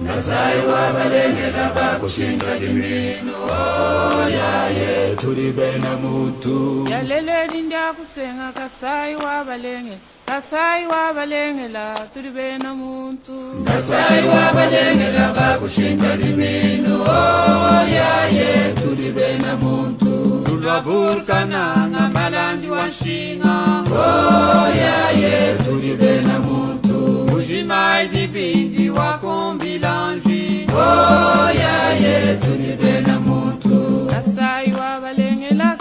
Nasai wa balenge laba kushinda dimino yaye tuli bena mutu yalele dindia kusenga kasai wa balenge la tuli bena mutu Nasai wa balenge laba kushinda dimino yaye tuli bena mutu tulwa vulkana na malandi wa shinga yaye tuli bena mutu ujimai dipindi wa kombilanji yaye tuli bena mutu kasai wa balenge la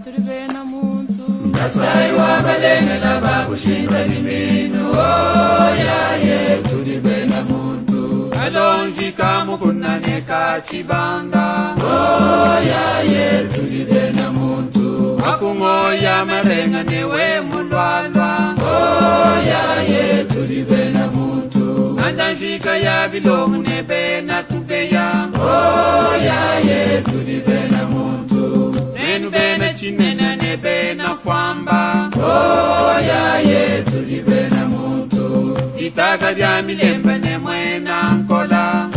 tuli bena mutu Nasai wa balenge laba kushinda dimino yaye tuli bena mutu alonji kamukunane kachibanda yaye tuli bena mutu akungoya marenga newe mulwalwa yaye tuli bena mutu andanjika ya bilomu nebe na tubeya yaye tuli bena mutu nenu bena chinena nebe na kwamba yaye tuli bena mutu itaka vya milemba nemwe na nkola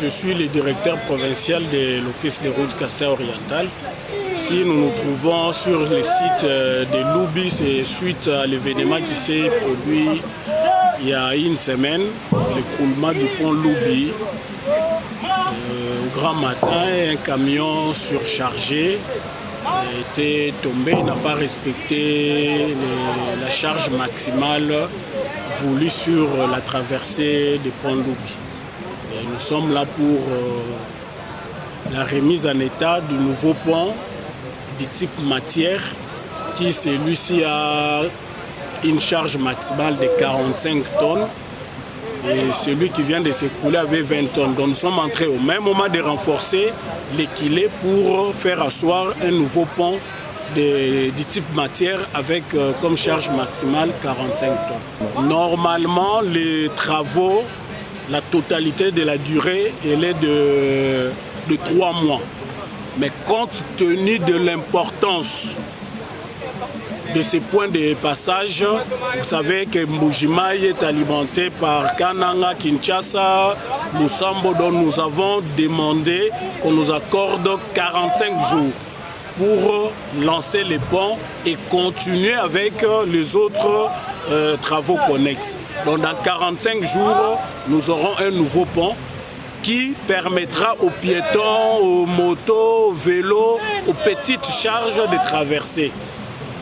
Je suis le directeur provincial de l'Office des routes Kassai-Orientales. Ici, nous nous trouvons sur le site de Loubi, c'est suite à l'événement qui s'est produit il y a une semaine, l'écroulement du pont Loubi. Au grand matin, un camion surchargé était tombé, il n'a pas respecté la charge maximale voulue sur la traversée du pont Loubi. Et nous sommes là pour la remise en état du nouveau pont du type matière qui celui-ci a une charge maximale de 45 tonnes et celui qui vient de s'écrouler avait 20 tonnes. Donc nous sommes en train au même moment de renforcer l'équilibre pour faire asseoir un nouveau pont du type matière avec comme charge maximale 45 tonnes. Normalement les travaux, la totalité de la durée elle est de 3 mois. Mais compte tenu de l'importance de ces points de passage, vous savez que Mbujimayi est alimenté par Kananga, Kinshasa, Musambo, dont nous avons demandé qu'on nous accorde 45 jours pour lancer les ponts et continuer avec les autres travaux connexes. Donc dans 45 jours, nous aurons un nouveau pont qui permettra aux piétons, aux motos, aux vélos, aux petites charges de traverser.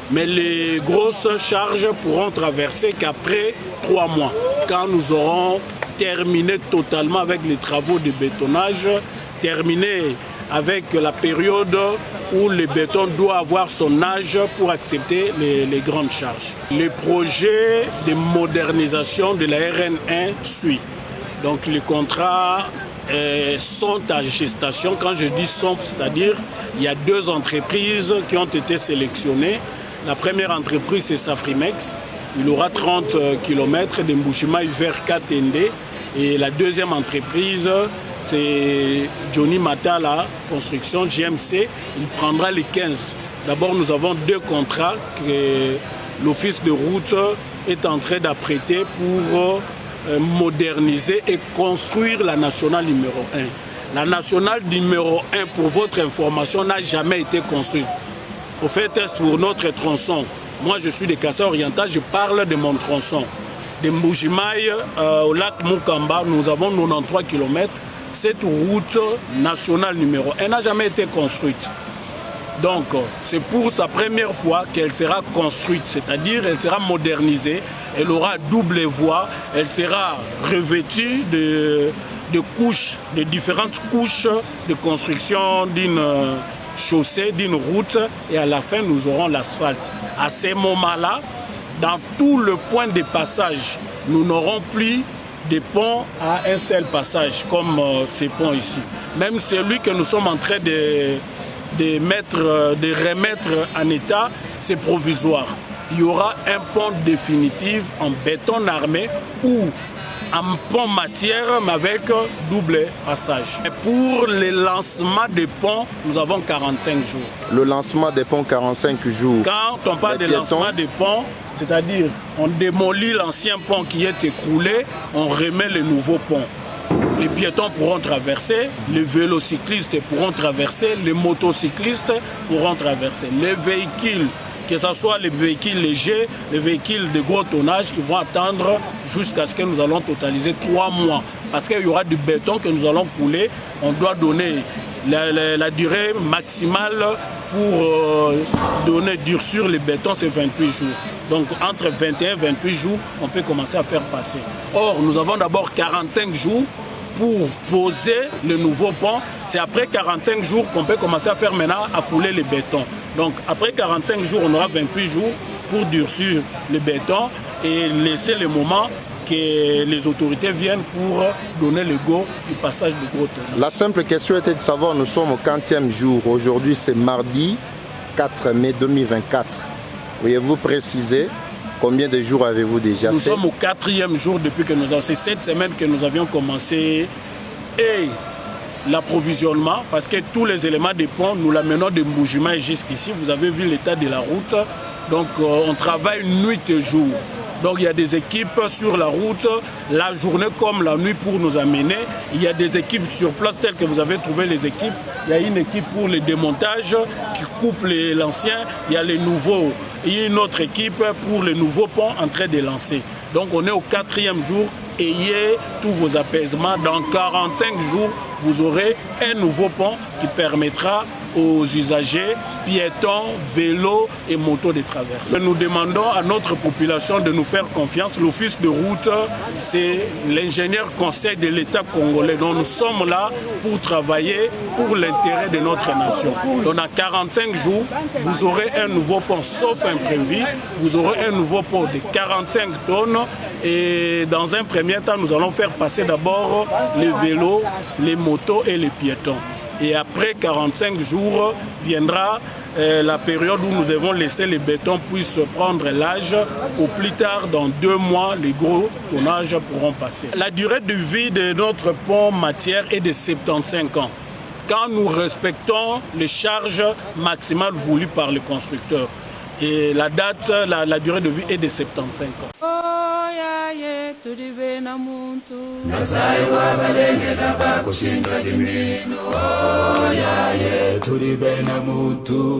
Mais les grosses charges pourront traverser qu'après 3 mois, quand nous aurons terminé totalement avec les travaux de bétonnage, terminé avec la période où le béton doit avoir son âge pour accepter les grandes charges. Le projet de modernisation de la RN1 suit. Donc les contrats sont à gestation. Quand je dis sont, c'est-à-dire il y a 2 entreprises qui ont été sélectionnées. La première entreprise c'est Safrimex. Il aura 30 km de Mbujimayi vers Katende. Et la deuxième entreprise c'est Johnny Matala, construction GMC. Il prendra les 15. D'abord nous avons 2 contrats que l'Office de route est en train d'apprêter pour moderniser et construire la nationale numéro 1. La nationale numéro 1, pour votre information, n'a jamais été construite. Au fait, pour notre tronçon, moi je suis de Kassai-Orientales, je parle de mon tronçon. De Mbujimayi au lac Mukamba, nous avons 93 km. Cette route nationale numéro 1 n'a jamais été construite. Donc, c'est pour sa première fois qu'elle sera construite, c'est-à-dire elle sera modernisée, elle aura double voie, elle sera revêtue de couches, de différentes couches de construction d'une chaussée, d'une route, et à la fin, nous aurons l'asphalte. À ces moments-là, dans tout le point de passage, nous n'aurons plus de ponts à un seul passage, comme ces ponts ici. Même celui que nous sommes en train de remettre en état, c'est provisoire. Il y aura un pont définitif en béton armé où un pont matière mais avec double passage. Et pour le lancement des ponts, nous avons 45 jours. Le lancement des ponts, 45 jours. Quand on parle de lancement des ponts, c'est-à-dire on démolit l'ancien pont qui est écroulé, on remet le nouveau pont. Les piétons pourront traverser, les vélocyclistes pourront traverser, les motocyclistes pourront traverser. Les véhicules, que ce soit les véhicules légers, les véhicules de gros tonnage, ils vont attendre jusqu'à ce que nous allons totaliser 3 mois. Parce qu'il y aura du béton que nous allons couler. On doit donner la durée maximale pour durcir les bétons, c'est 28 jours. Donc entre 21 et 28 jours, on peut commencer à faire passer. Or, nous avons d'abord 45 jours pour poser le nouveau pont. C'est après 45 jours qu'on peut commencer à faire maintenant à couler les bétons. Donc après 45 jours, on aura 28 jours pour durcir le béton et laisser le moment que les autorités viennent pour donner le go du passage de gros tonnage. La simple question était de savoir, nous sommes au 40e jour. Aujourd'hui, c'est mardi 4 mai 2024. Pourriez-vous préciser combien de jours avez-vous déjà fait? Nous sommes au 4e jour depuis que nous avons... C'est cette semaine que nous avions commencé et l'approvisionnement, parce que tous les éléments des ponts, nous l'amenons de Mboujima jusqu'ici. Vous avez vu l'état de la route. Donc on travaille nuit et jour. Donc il y a des équipes sur la route, la journée comme la nuit pour nous amener. Il y a des équipes sur place telles que vous avez trouvé les équipes. Il y a une équipe pour le démontage qui coupe l'ancien. Il y a les nouveaux. Il y a une autre équipe pour le nouveau pont en train de lancer. Donc on est au 4e jour. Ayez tous vos apaisements. Dans 45 jours, vous aurez un nouveau pont qui permettra aux usagers, piétons, vélos et motos de traverser. Nous demandons à notre population de nous faire confiance. L'office de route, c'est l'ingénieur conseil de l'État congolais. Donc nous sommes là pour travailler pour l'intérêt de notre nation. Donc dans 45 jours, vous aurez un nouveau pont, sauf imprévu. Vous aurez un nouveau pont de 45 tonnes. Et dans un premier temps, nous allons faire passer d'abord les vélos, les motos et les piétons. Et après 45 jours viendra la période où nous devons laisser les bétons puissent prendre l'âge. Au plus tard, dans 2 mois, les gros tonnages pourront passer. La durée de vie de notre pont matière est de 75 ans. Quand nous respectons les charges maximales voulues par le constructeur. Et la date, la durée de vie est de 75 ans. Nasai wa balenge na bakushinja dimino. Oh ya ye tuli bena mutu.